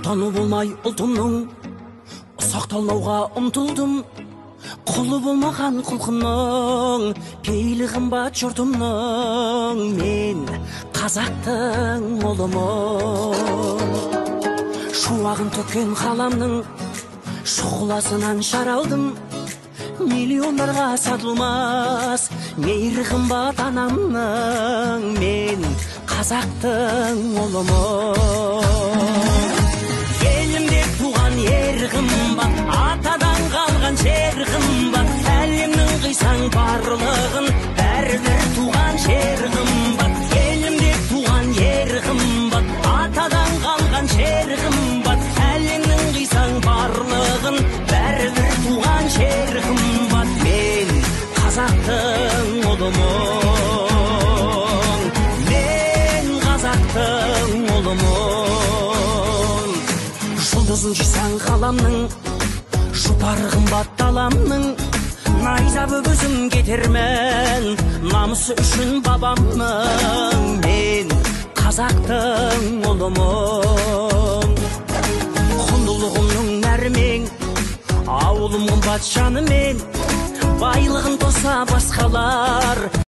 Отаны болмай ұлтымның, сақталмауға ұмтылдым. Құлы болмаған құлқынның, пейілі қымбат жұртымның. Мен қазақтың ұлымын. Шуағын төккен қаламның, шұғыласынан жаралдым. Миллиондарға сатылмас, мейірі қымбат анамның. Мен қазақтың ұлымын. Елімде туған ер қымбат, атадан қалған жер қымбат. Әлемнің қисаң барлығын, бәрібір туған жер қымбат. Елімде туған ер қымбат, атадан қалған жер қымбат. Әлемнің қисаң барлығын, бәрібір туған жер қымбат. Мен қазақтың ұлымын. Мен қазақтың ұлымын. Жұлдызын жисаң қаламның, жұпары қымбат даламның. Найза бөгізім кетермен, намысы үшін бабамның. Мен қазақтың ұлымын. Құндылығымның нәрмен, ауылым қымбат жанымен. Байлығын тоса басқалар